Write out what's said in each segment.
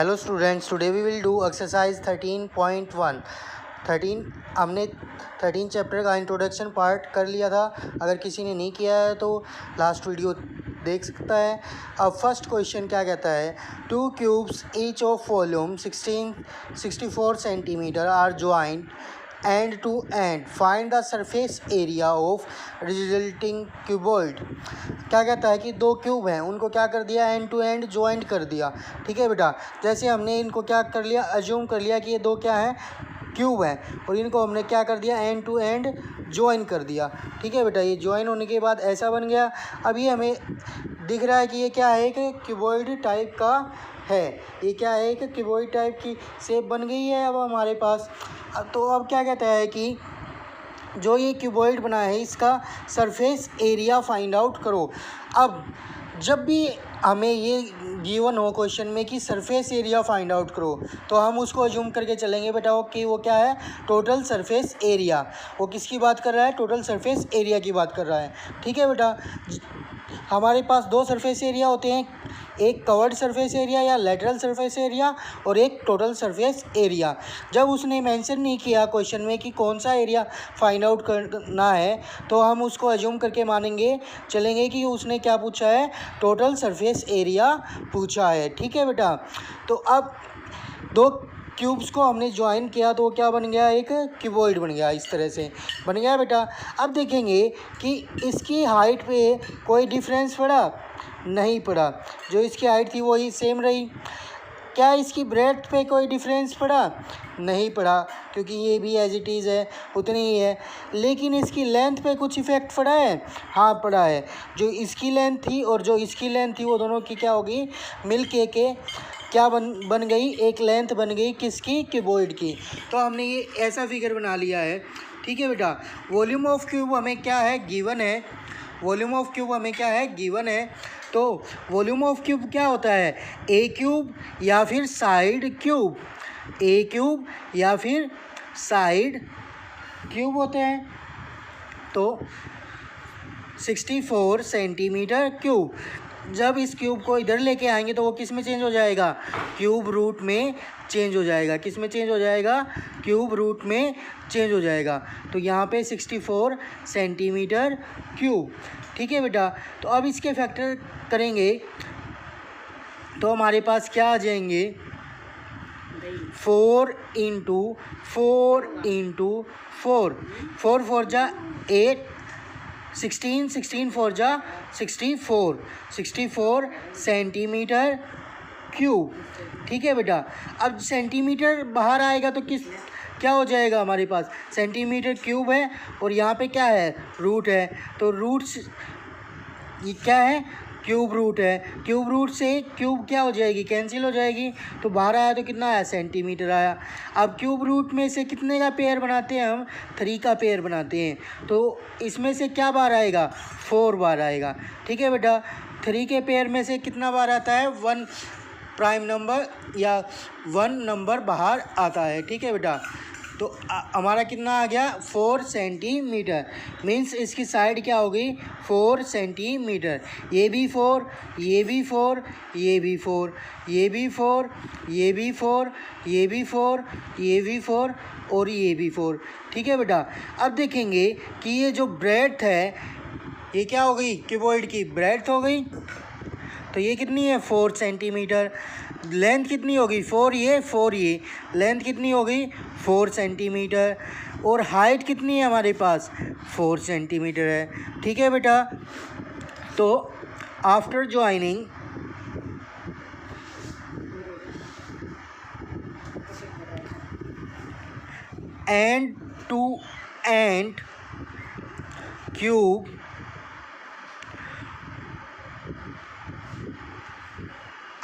Hello students, today we will do exercise 13.1। 13 हमने 13 chapter का introduction part कर लिया था। अगर किसी ने नहीं किया है तो लास्ट वीडियो देख सकता है। अब फर्स्ट क्वेश्चन क्या कहता है, 2 cubes each of volume 64 centimetre are joint end to end, find the surface area of resulting cuboid. क्या कहता है कि दो क्यूब हैं, उनको क्या कर दिया, एंड टू एंड ज्वाइंट कर दिया। ठीक है बेटा, जैसे हमने इनको क्या कर लिया, अज्यूम कर लिया कि ये दो क्या हैं, क्यूब हैं, और इनको हमने क्या कर दिया, एंड टू एंड ज्वाइन कर दिया। ठीक है बेटा, ये ज्वाइन होने के बाद ऐसा बन गया। अब ये हमें दिख रहा है कि ये क्या है, एक क्यूबॉइड टाइप का है। ये क्या है, एक क्यूबॉइड टाइप की शेप बन गई है अब हमारे पास। तो अब क्या कहता है कि जो ये क्यूबॉइड बना है इसका सरफेस एरिया फाइंड आउट करो। अब जब भी हमें ये गिवन हो क्वेश्चन में कि सरफेस एरिया फाइंड आउट करो, तो हम उसको अज्यूम करके चलेंगे बेटा वो कि वो क्या है, टोटल सरफेस एरिया। वो किसकी बात कर रहा है, टोटल सरफेस एरिया की बात कर रहा है। ठीक है बेटा, हमारे पास दो सरफेस एरिया होते हैं, एक कवर्ड सरफेस एरिया या लेटरल सरफेस एरिया, और एक टोटल सरफेस एरिया। जब उसने मेंशन नहीं किया क्वेश्चन में कि कौन सा एरिया फाइंड आउट करना है, तो हम उसको अज्यूम करके मानेंगे चलेंगे कि उसने क्या पूछा है, टोटल सरफेस एरिया पूछा है। ठीक है बेटा, तो अब दो क्यूब्स को हमने ज्वाइन किया तो क्या बन गया, एक क्यूबॉइड बन गया। इस तरह से बन गया बेटा। अब देखेंगे कि इसकी हाइट पे कोई डिफरेंस पड़ा, नहीं पड़ा। जो इसकी हाइट थी वही सेम रही। क्या इसकी ब्रेड्थ पे कोई डिफरेंस पड़ा, नहीं पड़ा, क्योंकि ये भी एज इट इज़ है, उतनी ही है। लेकिन इसकी लेंथ पे कुछ इफेक्ट पड़ा है, हाँ पड़ा है। जो इसकी लेंथ थी और जो इसकी लेंथ थी वो दोनों की क्या होगी, मिल के क्या बन गई, एक लेंथ बन गई किसकी, क्यूबॉइड की। तो हमने ये ऐसा फिगर बना लिया है। ठीक है बेटा, वॉल्यूम ऑफ क्यूब हमें क्या है, गिवन है। वॉल्यूम ऑफ क्यूब हमें क्या है, गिवन है। तो वॉल्यूम ऑफ क्यूब क्या होता है, ए क्यूब या फिर साइड क्यूब। ए क्यूब या फिर साइड क्यूब होते हैं। तो 64 सेंटीमीटर क्यूब। जब इस क्यूब को इधर लेके आएंगे तो वो किस में चेंज हो जाएगा, क्यूब रूट में चेंज हो जाएगा। किस में चेंज हो जाएगा, क्यूब रूट में चेंज हो जाएगा। तो यहाँ पे 64 सेंटीमीटर क्यूब। ठीक है बेटा, तो अब इसके फैक्टर करेंगे तो हमारे पास क्या आ जाएंगे, 4 इंटू 4 4 जा 8, 16 4 जा 64 सेंटीमीटर क्यूब। ठीक है बेटा, अब सेंटीमीटर बाहर आएगा तो क्या हो जाएगा, हमारे पास सेंटीमीटर क्यूब है और यहाँ पे क्या है, रूट है। तो रूट ये क्या है, क्यूब रूट है। क्यूब रूट से क्यूब क्या हो जाएगी, कैंसिल हो जाएगी। तो बाहर आया तो कितना आया, सेंटीमीटर आया। अब क्यूब रूट में से कितने का पेयर बनाते हैं हम, 3 का पेयर बनाते हैं। तो इसमें से क्या बार आएगा, 4 बार आएगा। ठीक है बेटा, 3 के पेयर में से कितना बार आता है, 1 प्राइम नंबर या 1 नंबर बाहर आता है। ठीक है बेटा, तो हमारा कितना आ गया, 4 सेंटीमीटर। मीन्स इसकी साइड क्या हो गई, 4 सेंटीमीटर। ये भी 4, ये भी 4, ये भी 4, ये भी 4, ये भी 4, ये भी 4, ये भी 4 और ये भी 4। ठीक है बेटा, अब देखेंगे कि ये जो ब्रेड्थ है ये क्या हो गई, क्यूबॉइड की ब्रेड्थ हो गई। तो ये कितनी है, 4 सेंटीमीटर। लेंथ कितनी होगी, 4 ये, लेंथ कितनी हो गई, 4 सेंटीमीटर। और हाइट कितनी है हमारे पास, 4 सेंटीमीटर है। ठीक है बेटा, तो after joining end to end cube,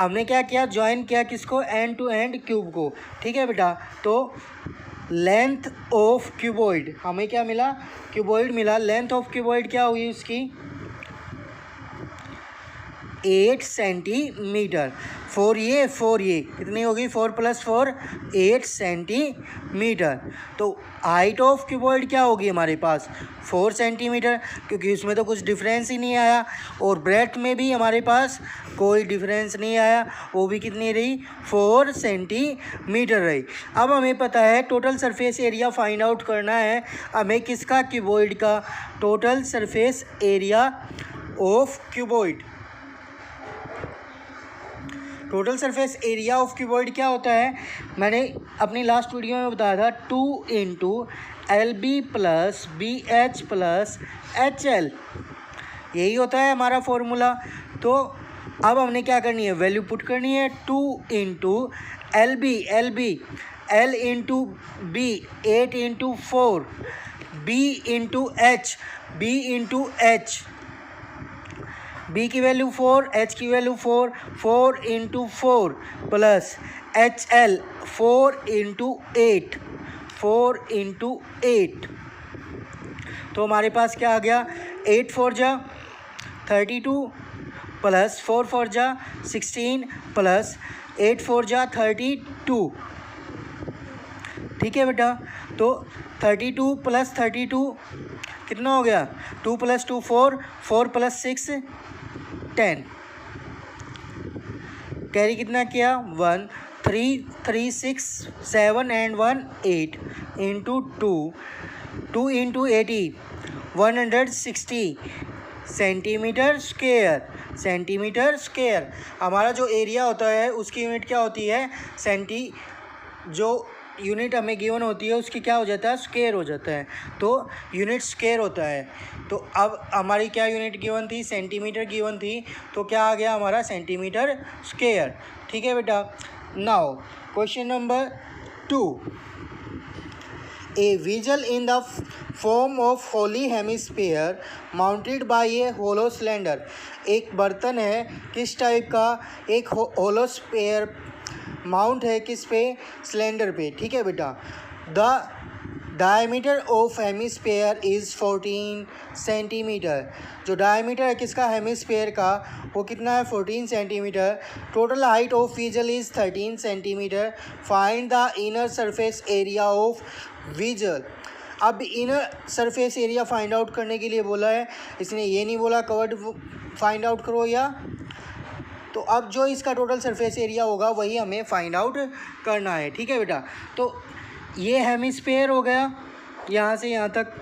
हमने क्या किया, ज्वाइन किया किसको, एंड टू एंड क्यूब को। ठीक है बेटा, तो लेंथ ऑफ क्यूबॉइड हमें क्या मिला, क्यूबॉइड मिला। लेंथ ऑफ क्यूबॉइड क्या हुई उसकी, 8 सेंटीमीटर। 4 ये कितनी होगी, 4 + 4 8 सेंटीमीटर। तो हाइट ऑफ क्यूबॉइड क्या होगी हमारे पास, 4 सेंटीमीटर, क्योंकि उसमें तो कुछ डिफरेंस ही नहीं आया। और ब्रेड्थ में भी हमारे पास कोई डिफरेंस नहीं आया, वो भी कितनी रही, 4 सेंटीमीटर रही। अब हमें पता है total surface area find out करना है हमें, किसका, क्यूबॉइड का। Total surface area of cuboid, total surface area of cuboid क्या होता है, मैंने अपनी लास्ट वीडियो में बताया था, 2 × LB + BH + HL, यही होता है हमारा फॉर्मूला। तो अब हमने क्या करनी है, वैल्यू पुट करनी है। 2 × LB, L × B 8 × 4, B × H, B की वैल्यू 4, H की वैल्यू 4, 4 × 4 + HL 4 × 8, 4 × 8। तो हमारे पास क्या आ गया, 8 4 जा 32 + 4 4 जा 16 + 8 4 जा 32। ठीक है बेटा, तो 32 + 32 कितना हो गया, 2 + 2 4, 4 + 6 10, कैरी कितना किया, 1 3 3 6 7 and 1 8 × 2, 2 × 80 160 सेंटीमीटर स्क्वायर। हमारा जो एरिया होता है उसकी यूनिट क्या होती है, सेंटी, जो यूनिट हमें गिवन होती है उसकी क्या हो जाता है, स्क्वायर हो जाता है, तो यूनिट स्क्वायर होता है। तो अब हमारी क्या यूनिट गिवन थी, सेंटीमीटर गिवन थी, तो क्या आ गया हमारा, सेंटीमीटर स्क्वायर। ठीक है बेटा। Now question number 2, a vessel in the form of hollow hemisphere mounted by a hollow cylinder. एक बर्तन है किस टाइप का, एक होलो स्फीयर माउंट है किस पे, सिलेंडर पे। ठीक है बेटा। The diameter of hemisphere is 14 centimetre. जो डायमीटर है किसका, हेमिस्फीयर का, वो कितना है, 14 centimetre. Total height of vessel is 13 centimetre. Find the inner surface area of vessel. अब inner surface area find out करने के लिए बोला है, इसने ये नहीं बोला कवर्ड फाइंड आउट करो या, तो अब जो इसका टोटल सरफेस एरिया होगा वही हमें फाइंड आउट करना है। ठीक है बेटा। तो ये हेमिस्फीयर हो गया यहाँ से यहाँ तक।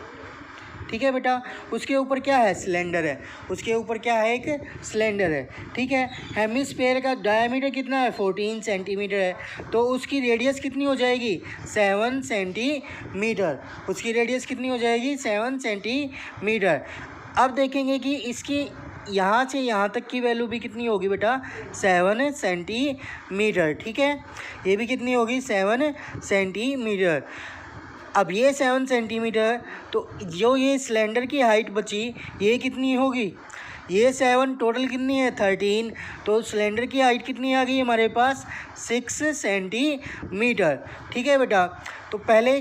ठीक है बेटा। उसके ऊपर क्या है, सिलेंडर है, उसके ऊपर क्या है, एक सिलेंडर है। ठीक है। हेमिस्फीयर का डायमीटर कितना है, 14 सेंटीमीटर है, तो उसकी रेडियस कितनी हो जाएगी, 7 सेंटीमीटर। उसकी रेडियस कितनी हो जाएगी, 7 सेंटीमीटर। अब देखेंगे कि इसकी यहाँ से यहाँ तक की वैल्यू भी कितनी होगी बेटा, 7 सेंटीमीटर। ठीक है। ये भी कितनी होगी, 7 सेंटीमीटर। अब ये 7 सेंटीमीटर, तो जो ये सिलेंडर की हाइट बची ये कितनी होगी, ये 7 टोटल कितनी है, 13, तो सिलेंडर की हाइट कितनी आ गई हमारे पास, 6 सेंटीमीटर। ठीक है बेटा। तो पहले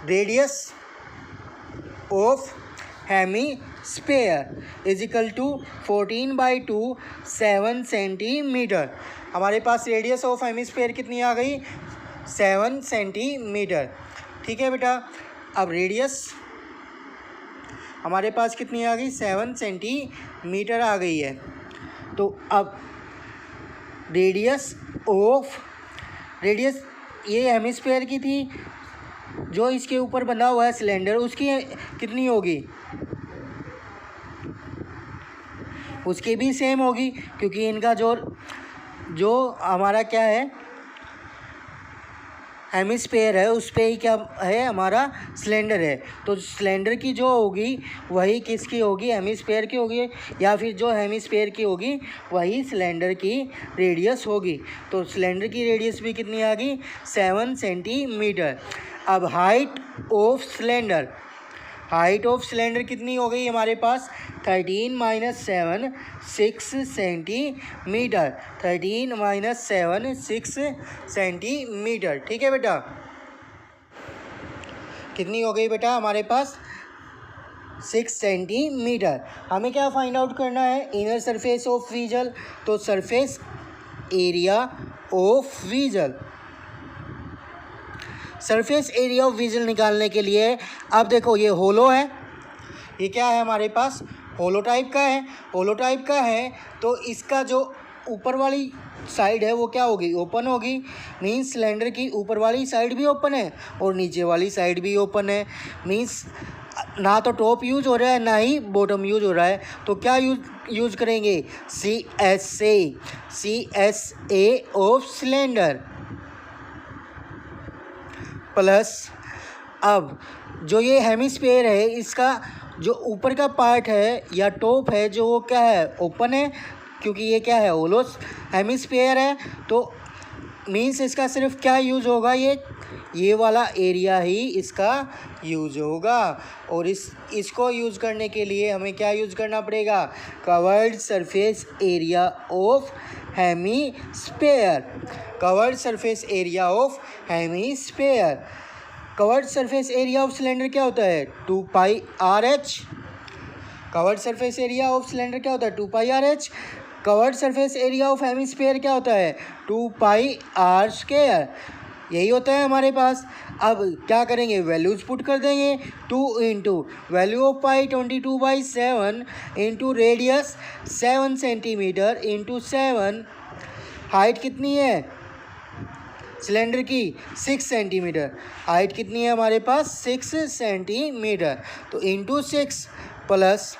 radius of hemisphere is equal to 14/2 7 centimetre. हमारे पास रेडियस ऑफ हेमिस्फीयर कितनी आ गई, 7 सेंटीमीटर। ठीक है बेटा। अब रेडियस हमारे पास कितनी आ गई, 7 सेंटीमीटर आ गई है। तो अब रेडियस ये हेमिस्फीयर की थी, जो इसके ऊपर बना हुआ है सिलेंडर, उसकी कितनी होगी, उसकी भी सेम होगी, क्योंकि इनका जो हमारा क्या है हेमिस्फीयर है, उस पे ही क्या है, हमारा सिलेंडर है। तो सिलेंडर की जो होगी वही किसकी होगी, हेमिस्फीयर की होगी, या फिर जो हेमिस्फीयर की होगी वही सिलेंडर की रेडियस होगी। तो सिलेंडर की रेडियस भी कितनी आ गई, 7 सेंटीमीटर। अब हाइट ऑफ सिलेंडर कितनी हो गई हमारे पास, 13 - 7 6 सेंटीमीटर। 13 - 7 6 सेंटीमीटर। ठीक है बेटा। कितनी हो गई बेटा हमारे पास, 6 सेंटीमीटर। हमें क्या फाइंड आउट करना है? इनर सरफेस ऑफ विजल, तो surface area of vigil, surface area of vigil निकालने के लिए अब देखो ये होलो है, ये क्या है हमारे पास? होलो टाइप का है। होलो टाइप का है तो इसका जो ऊपर वाली साइड है वो क्या होगी? ओपन होगी। मीन्स सिलेंडर की ऊपर वाली साइड भी ओपन है और नीचे वाली साइड भी ओपन है। मीन्स ना तो टॉप यूज हो रहा है ना ही बॉटम यूज हो रहा है। तो क्या यूज करेंगे? CSA ऑफ सिलेंडर प्लस, अब जो ये हेमिस्फीयर है इसका जो ऊपर का पार्ट है या टॉप है जो वो क्या है? ओपन है, क्योंकि ये क्या है? होलो हेमिस्फीयर है। तो मीन्स इसका सिर्फ क्या यूज़ होगा? ये वाला एरिया ही इसका यूज़ होगा। और इसको यूज़ करने के लिए हमें क्या यूज़ करना पड़ेगा? Curved surface area of hemisphere. Curved surface area of hemisphere. Curved surface area of cylinder क्या होता है? 2πRH। Curved surface area of cylinder क्या होता है? 2πRH। Curved surface area of hemisphere क्या होता है? 2πr²। यही होता है हमारे पास। अब क्या करेंगे? वैल्यूज पुट कर देंगे। 2 into value of pi 22/7 into radius 7 centimetre into 7, height कितनी है सिलेंडर की? 6 सेंटीमीटर। हाइट कितनी है हमारे पास? 6 सेंटीमीटर। तो into 6 plus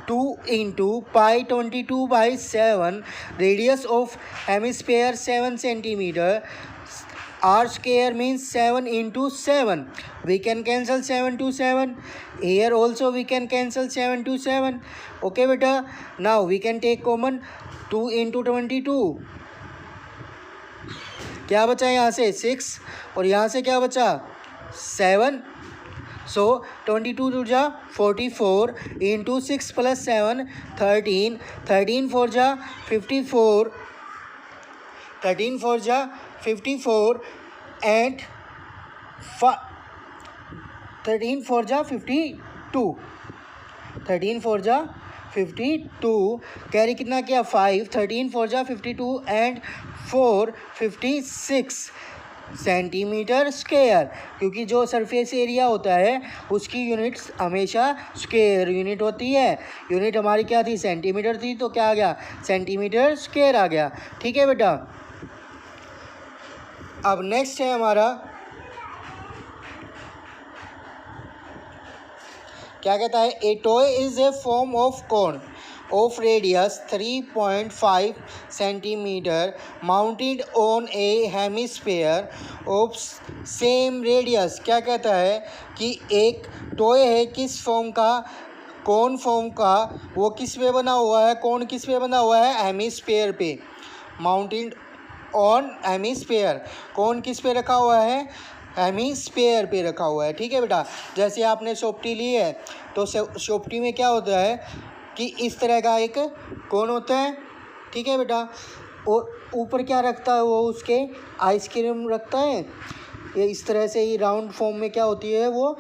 2 into pi 22/7, radius of hemisphere 7 centimetre, r² means 7 into 7. We can cancel 7 to 7. Here also we can cancel 7 to 7. Okay beta. Now we can take common 2 into 22. क्या बचा यहाँ से? 6 और यहाँ से क्या बचा? 7. So 22 to जा 44 into 6 plus 7 13. 13 4 जा 54. 13 4 जा 54 and 13 4 जा 52. 13 4 जा 52, कैरी कितना किया? 5. 13 4 जा 52 एंड 4 56 सेंटीमीटर स्क्वायर। क्योंकि जो सरफेस एरिया होता है उसकी यूनिट्स हमेशा स्क्वायर यूनिट होती है। यूनिट हमारी क्या थी? सेंटीमीटर थी, तो क्या आ गया? सेंटीमीटर स्क्वायर आ गया। ठीक है बेटा। अब नेक्स्ट है हमारा, क्या कहता है? ए toy is a form of cone of radius 3.5 centimetre mounted on A hemisphere of same radius. क्या कहता है कि एक टॉय है किस फॉर्म का? कोन फॉर्म का। वो किस पे बना हुआ है? कोन किस पे बना हुआ है? हेमिस्फीयर पे। Mounted on hemisphere. कोन किस पे रखा हुआ है? हेमिस्फीयर पे रखा हुआ है। ठीक है बेटा। जैसे आपने सोपटी ली है तो सोपटी में क्या होता है कि इस तरह का एक कोन होता है। ठीक है बेटा। और ऊपर क्या रखता है वो? उसके आइसक्रीम रखता है। ये इस तरह से ही राउंड फॉर्म में क्या होती है? वो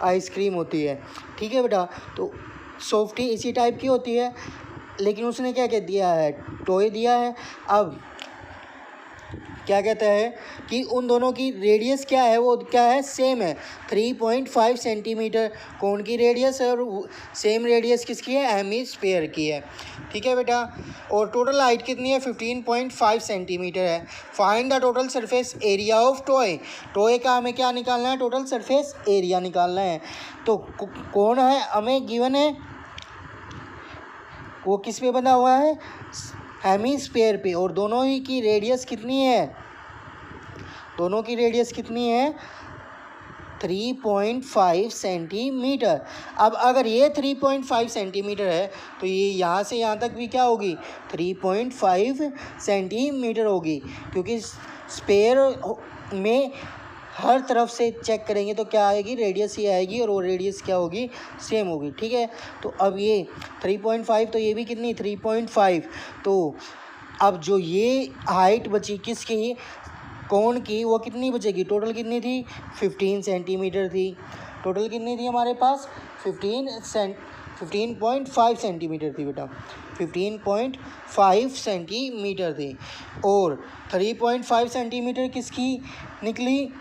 आइसक्रीम होती है। ठीक है बेटा। तो सोफ्टी इसी टाइप की होती है, लेकिन उसने क्या कह दिया है? टॉय दिया है। अब क्या कहता है कि उन दोनों की रेडियस क्या है? वो क्या है? सेम है, 3.5 सेंटीमीटर कोन की रेडियस है और सेम रेडियस किसकी है? हेमिस्फीयर की है। ठीक है बेटा। और टोटल हाइट कितनी है? 15.5 सेंटीमीटर है। Find the total surface area of toy. Toy का हमें क्या निकालना है? टोटल सरफेस एरिया निकालना है। तो कौन है हमें गिवन है? वो किस पे बना हुआ है? हेमिस्फीयर पे। और दोनों ही की रेडियस कितनी है? दोनों की रेडियस कितनी है? 3.5 सेंटीमीटर। अब अगर ये 3.5 सेंटीमीटर है तो ये यहाँ से यहाँ तक भी क्या होगी? 3.5 सेंटीमीटर होगी। क्योंकि स्पेयर में हर तरफ से चेक करेंगे तो क्या आएगी? रेडियस ही आएगी और वो रेडियस क्या होगी? सेम होगी। ठीक है। तो अब ये 3.5 तो ये भी कितनी? 3.5। तो अब जो ये हाइट बची किसकी? कोन की, वो कितनी बचेगी? टोटल कितनी थी? 15 सेंटीमीटर थी। टोटल कितनी थी हमारे पास 15.5 सेंटीमीटर थी बेटा, 15.5 सेंटीमीटर थी। और 3.5 सेंटीमीटर किसकी निकली,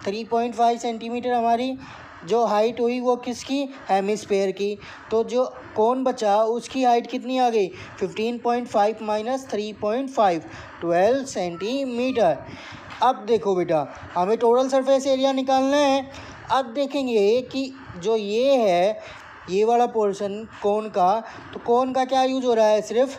3.5 सेंटीमीटर हमारी जो हाइट हुई वो किसकी, हेमिस्फेयर की। तो जो कोन बचा उसकी हाइट कितनी आ गई, 15.5 माइनस 3.5, 12 सेंटीमीटर। अब देखो बेटा हमें टोटल सरफेस एरिया निकालना है। अब देखेंगे कि जो ये है ये वाला पोर्शन कोन का, तो कोन का क्या यूज हो रहा है, सिर्फ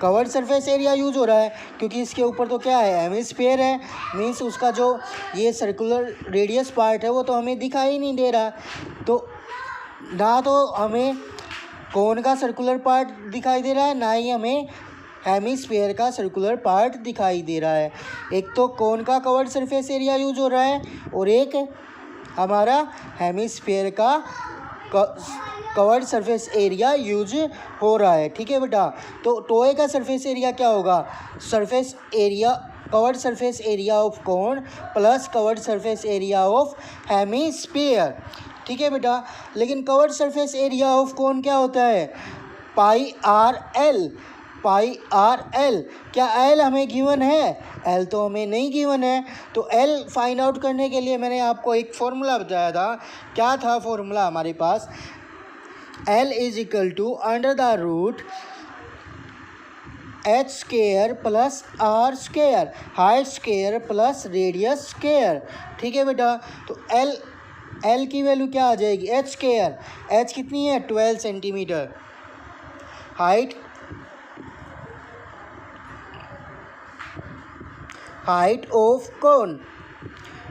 कवर्ड सरफेस एरिया यूज हो रहा है, क्योंकि इसके ऊपर तो क्या है, हेमिस्फेयर है। मीन्स उसका जो ये सर्कुलर रेडियस पार्ट है वो तो हमें दिखाई नहीं दे रहा। तो ना तो हमें कोन का सर्कुलर पार्ट दिखाई दे रहा है, ना ही हमें हेमिस्फेयर का सर्कुलर पार्ट दिखाई दे रहा है। एक तो कोन का कवर्ड सरफेस एरिया यूज हो रहा है और एक हमारा हेमिस्फेयर का कवर्ड सरफेस एरिया यूज हो रहा है। ठीक है बेटा, तो टोए का सरफेस एरिया क्या होगा, surface area curved surface area of cone plus curved surface area of hemisphere. ठीक है बेटा, लेकिन curved surface area of cone क्या होता है, पाई आर एल। पाई आर एल, क्या एल हमें गिवन है, एल तो हमें नहीं गिवन है। तो एल फाइंड आउट करने के लिए मैंने आपको एक फॉर्मूला बताया था। क्या था फॉर्मूला हमारे पास, L is equal to under the root h square plus r square, height square plus radius square. ठीक है बेटा, तो L की वैल्यू क्या आ जाएगी, h स्केयर, h कितनी है 12 सेंटीमीटर, हाइट ऑफ कोन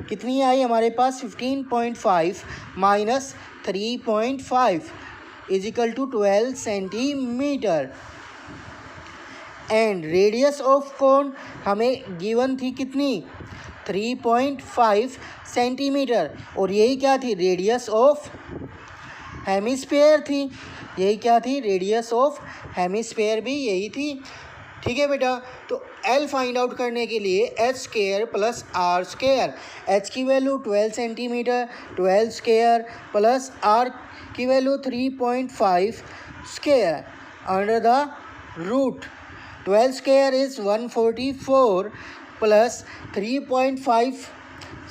कितनी आई हमारे पास 15.5 minus 3.5 is equal to 12 centimetre. And radius of cone हमें गिवन थी कितनी 3.5 सेंटीमीटर, और यही क्या थी, रेडियस ऑफ हेमिस्फेयर थी। यही क्या थी, रेडियस ऑफ हेमिस्फेयर भी यही थी। ठीक है बेटा, तो L फाइंड आउट करने के लिए h square plus r square, h की value 12 centimetre, 12 square plus r की value 3.5 square under the root 12 square is 144 plus 3.5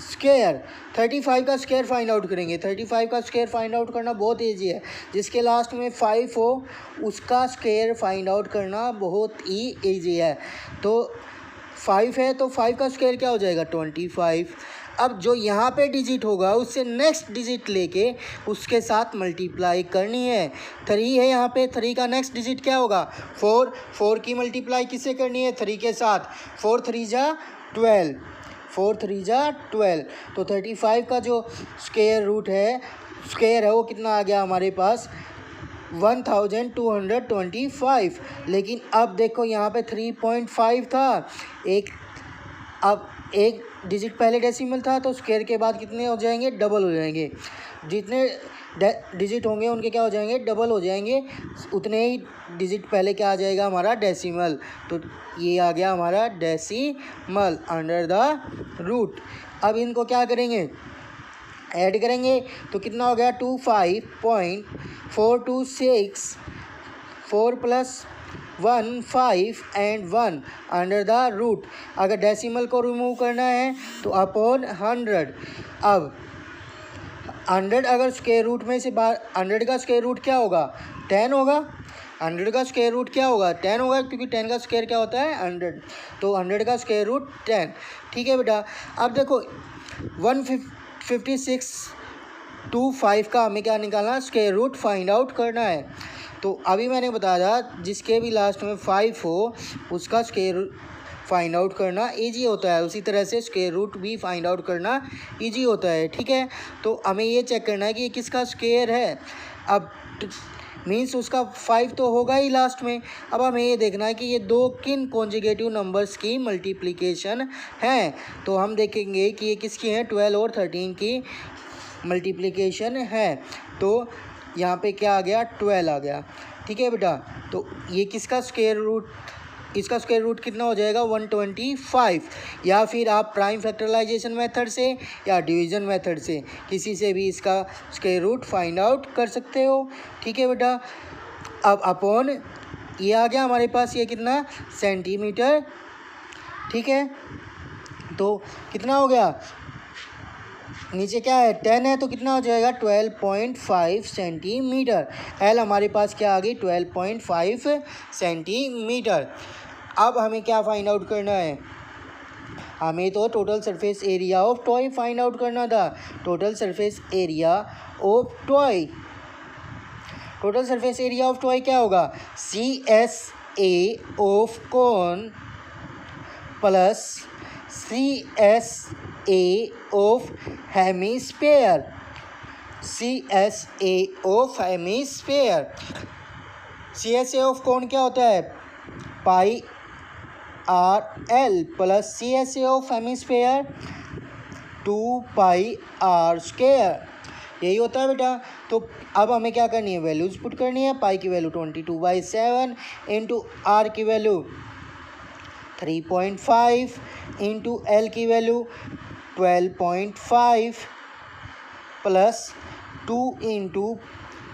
square, 35 का स्केयर फाइंड आउट करेंगे। 35 का स्केयर फाइंड आउट करना बहुत ईजी है, जिसके लास्ट में 5 हो उसका स्केयर फाइंड आउट करना बहुत ही ईजी है। तो 5 है तो 5 का स्केयर क्या हो जाएगा 25। अब जो यहाँ पे डिजिट होगा उससे नेक्स्ट डिजिट लेके उसके साथ मल्टीप्लाई करनी है। 3 है यहाँ पे, 3 का नेक्स्ट डिजिट क्या होगा 4 की मल्टीप्लाई किससे करनी है 3 के साथ, 4 3 जा 12, 4 3 जा 12। तो 35 का जो स्केयर रूट है, स्केयर है वो कितना आ गया हमारे पास 1225। लेकिन अब देखो यहाँ पे 3.5 था, अब एक डिजिट पहले डेसिमल था, तो स्केयर के बाद कितने हो जाएंगे, डबल हो जाएंगे। जितने डिजिट होंगे उनके क्या हो जाएंगे, डबल हो जाएंगे। उतने ही डिजिट पहले क्या आ जाएगा हमारा, डेसिमल। तो ये आ गया हमारा डेसिमल अंडर द रूट। अब इनको क्या करेंगे, ऐड करेंगे, तो कितना हो गया 25.426, 4 plus 1 5 and 1 under the root. अगर डेसिमल को रिमूव करना है तो अपॉन 100। अब 100 अगर स्क्वायर रूट में से 100 का स्क्वायर रूट क्या होगा 10 होगा, 100 का स्क्वायर रूट क्या होगा 10 होगा, क्योंकि 10 का स्क्वायर क्या होता है 100, तो 100 का स्क्वायर रूट 10। ठीक है बेटा, अब देखो 156.25 का हमें क्या निकालना, स्क्वायर रूट फाइंड आउट करना है। तो अभी मैंने बताया था जिसके भी लास्ट में 5 हो उसका स्क्वायर रूट फाइंड आउट करना इजी होता है, उसी तरह से स्क्वायर रूट भी फाइंड आउट करना इजी होता है। ठीक है, तो हमें ये चेक करना है कि ये किसका स्क्वायर है। अब मीन्स उसका 5 तो होगा ही लास्ट में। अब हमें ये देखना है कि ये दो किन कॉन्जुगेटिव नंबर्स की मल्टीप्लिकेशन है। तो हम देखेंगे कि ये किसकी है, 12 और 13 की मल्टीप्लिकेशन है। तो यहाँ पे क्या आ गया 12 आ गया। ठीक है बेटा, तो ये किसका स्क्वायर रूट इसका स्क्वायर रूट कितना हो जाएगा 125। या फिर आप प्राइम फैक्टराइजेशन मेथड से या डिवीज़न मेथड से किसी से भी इसका स्क्वायर रूट फाइंड आउट कर सकते हो। ठीक है बेटा। अब अपॉन ये आ गया हमारे पास, ये कितना सेंटीमीटर। ठीक है, तो कितना हो गया, नीचे क्या है 10 है तो कितना हो जाएगा 12.5 सेंटीमीटर। एल हमारे पास क्या आ गई 12.5 सेंटीमीटर। अब हमें क्या फाइंड आउट करना है, हमें तो total surface area of toy find out करना था। Total surface area of toy, total surface area of toy क्या होगा, CSA of cone plus CSA of hemisphere, CSA of hemisphere. CSA of cone क्या होता है पाई RL plus CSA of hemisphere 2 pi R square, यही होता है बेटा। तो अब हमें क्या करनी है, वैल्यूज पुट करनी है। पाई की वैल्यू 22/7 इंटू R की वैल्यू 3.5 इंटू L की वैल्यू 12.5 प्लस 2 इंटू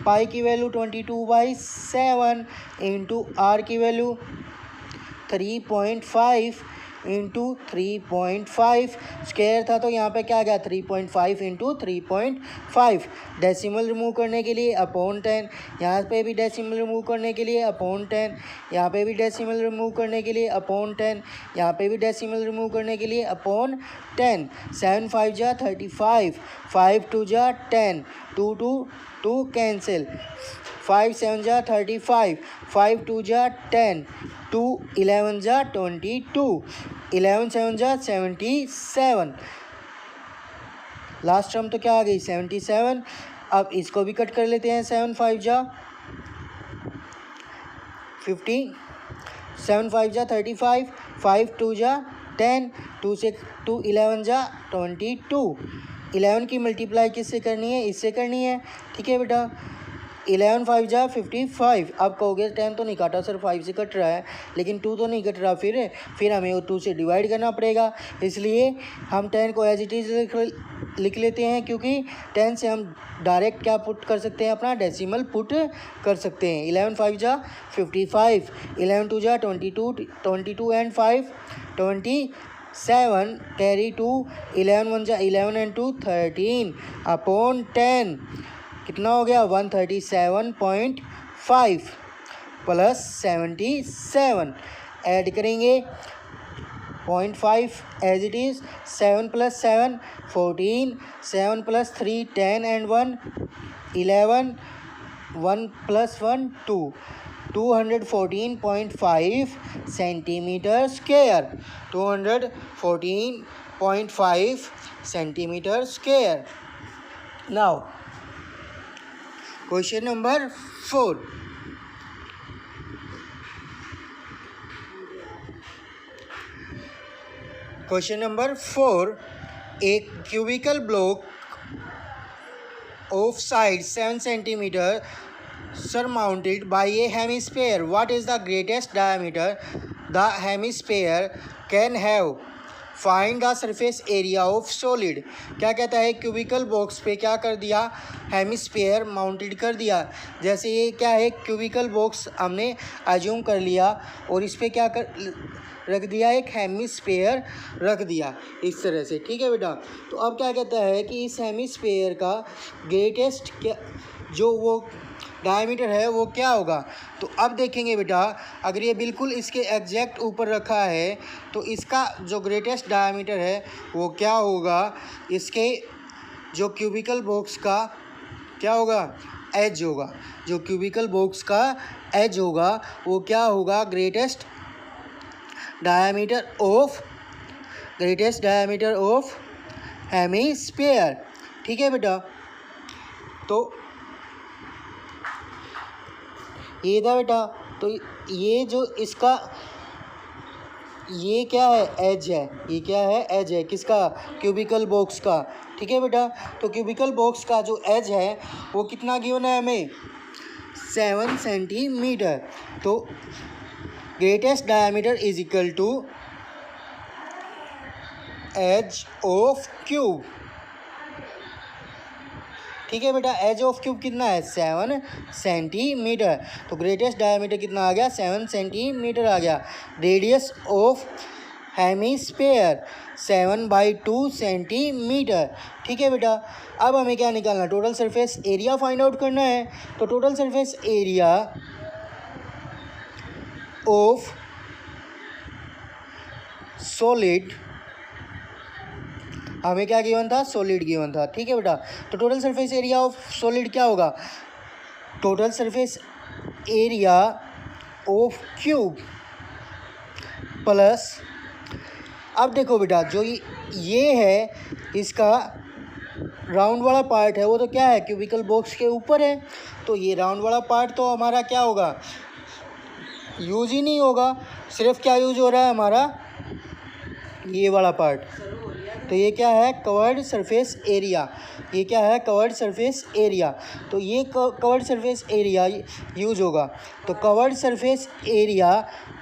पाई की वैल्यू 22/7 इंटू R की वैल्यू 3.5 इंटू 3.5 स्क्वायर था, तो यहाँ पे क्या आ गया 3.5 इंटू 3.5। डेसिमल रिमूव करने के लिए अपॉन 10, यहाँ पे भी डेसिमल रिमूव करने के लिए अपॉन 10, यहाँ पे भी डेसिमल रिमूव करने के लिए अपॉन 10, यहाँ पे भी डेसिमल रिमूव करने के लिए अपॉन 10। 7 5 जा 35, 5 2 जा 10, 2 2 2 कैंसिल, 5 7 जा 35, 5 2 जा 10, 2 11 जा 22, 11 7 जा 77, लास्ट टर्म तो क्या आ गई 77। अब इसको भी कट कर लेते हैं, 7 5 जा 50, 7 5 जा 35, 5 2 जा 10, 2 से 2 11 जा 22, 11 की मल्टीप्लाई किससे करनी है, इससे करनी है। ठीक है बेटा, 11 5 जा 55। अब कहोगे 10 तो नहीं काटा सर, 5 से कट रहा है, लेकिन 2 तो नहीं कट रहा, फिर हमें वो 2 से डिवाइड करना पड़ेगा। इसलिए हम 10 को एज इट इज़ लिख लेते हैं, क्योंकि 10 से हम डायरेक्ट क्या पुट कर सकते हैं, अपना डेसिमल पुट कर सकते हैं। 11 5 जा 55, 11 2 जा 22, 22 एंड 5 27, कैरी 2, 11 1 जा 11 एंड 2 13 अपॉन 10, कितना हो गया 137.5 प्लस 77, ऐड करेंगे 0.5 as it is, 7 + 7 14, 7 + 3 10 and 1 11, 1 + 1 2, 214.5 centimetre square, 214.5 centimetre square. Now question number 4, question number 4, एक cubical block of side 7 centimetre surmounted by a hemisphere. What is the greatest diameter the hemisphere can have? Find the surface area of solid. क्या कहता है, cubical box पे क्या कर दिया, hemisphere mounted कर दिया। जैसे ये क्या है, क्यूबिकल बॉक्स हमने अज्यूम कर लिया और इस पे क्या कर रख दिया, एक हेमिस्फेयर रख दिया इस तरह से। ठीक है बेटा, तो अब क्या कहता है कि इस हेमिस्फेयर का ग्रेटेस्ट क्या जो वो डायमीटर है वो क्या होगा। तो अब देखेंगे बेटा, अगर ये बिल्कुल इसके एग्जैक्ट ऊपर रखा है तो इसका जो ग्रेटेस्ट डायमीटर है वो क्या होगा, इसके जो क्यूबिकल बॉक्स का क्या होगा, एज होगा। जो क्यूबिकल बॉक्स का एज होगा वो क्या होगा, ग्रेटेस्ट डायमीटर ऑफ हेमिस्फीयर। ठीक है बेटा, तो ये था बेटा, तो ये जो इसका ये क्या है, एज है, ये क्या है, एज है किसका, क्यूबिकल बॉक्स का। ठीक है बेटा, तो क्यूबिकल बॉक्स का जो एज है वो कितना गिवन है हमें, 7 सेंटीमीटर। तो greatest diameter is equal to edge of cube. ठीक है बेटा, एज ऑफ क्यूब कितना है 7 सेंटीमीटर। तो ग्रेटेस्ट डायमीटर कितना आ गया 7 सेंटीमीटर आ गया। Radius of hemisphere 7/2 centimetre. ठीक है बेटा, अब हमें क्या निकालना, total surface area find out करना है। तो total surface area of solid, हमें क्या गिवन था, सॉलिड गिवन था। ठीक है बेटा, तो total surface area of solid क्या होगा, total surface area of cube plus, अब देखो बेटा जो ये है इसका राउंड वाला पार्ट है वो तो क्या है, क्यूबिकल बॉक्स के ऊपर है, तो ये राउंड वाला पार्ट तो हमारा क्या होगा, यूज ही नहीं होगा। सिर्फ क्या यूज हो रहा है हमारा, ये वाला पार्ट। तो ये क्या है, कवर्ड सरफेस एरिया। ये क्या है, कवर्ड सरफेस एरिया। तो ये कवर्ड सरफेस एरिया यूज होगा। तो curved surface area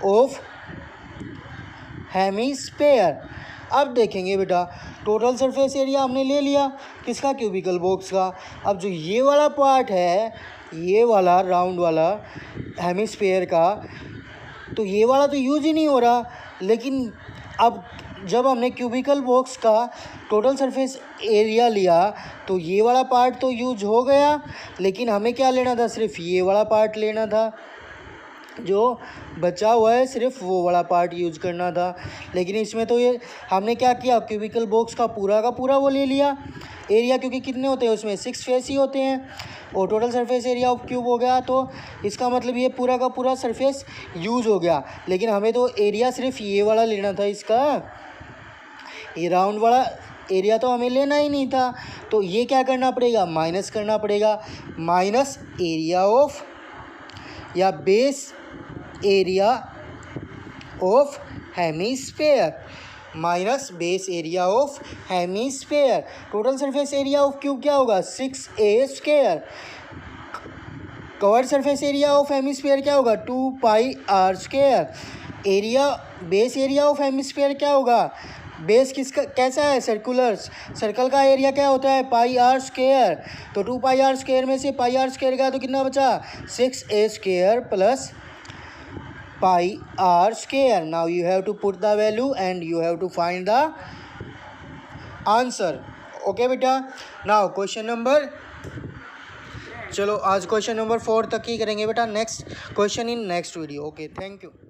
of hemisphere. अब देखेंगे बेटा, टोटल सरफेस एरिया हमने ले लिया किसका, क्यूबिकल बॉक्स का। अब जो ये वाला पार्ट है, ये वाला राउंड वाला हेमिस्फेयर का, तो ये वाला तो यूज ही नहीं हो रहा। लेकिन अब जब हमने क्यूबिकल बॉक्स का टोटल सरफेस एरिया लिया तो ये वाला पार्ट तो यूज हो गया, लेकिन हमें क्या लेना था, सिर्फ ये वाला पार्ट लेना था। जो बचा हुआ है सिर्फ वो वाला पार्ट यूज करना था। लेकिन इसमें तो ये हमने क्या किया, क्यूबिकल बॉक्स का पूरा वो ले लिया एरिया, क्योंकि कितने होते हैं उसमें 6 फेस ही होते हैं, और total surface area of cube हो गया। तो इसका मतलब ये पूरा का पूरा सरफेस यूज हो गया। लेकिन हमें तो एरिया सिर्फ ये वाला लेना था इसका, ये राउंड वाला एरिया तो हमें लेना ही नहीं था। तो ये क्या करना पड़ेगा, माइनस करना पड़ेगा, माइनस एरिया ऑफ या base area of hemisphere, minus base area of hemisphere. Total surface area of cube क्या होगा, 6a²। Curved surface area of hemisphere क्या होगा, 2πr²। Area, base area of hemisphere क्या होगा, बेस किसका कैसा है, सर्कुलर, सर्कल का एरिया क्या होता है, πr²। तो 2πr² में से πr² गया तो कितना बचा, 6a² plus πr². Now you have to put the value and you have to find the answer. Okay बेटा, now क्वेश्चन नंबर, चलो आज क्वेश्चन नंबर 4 तक ही करेंगे बेटा, next question in next video. Okay, thank you.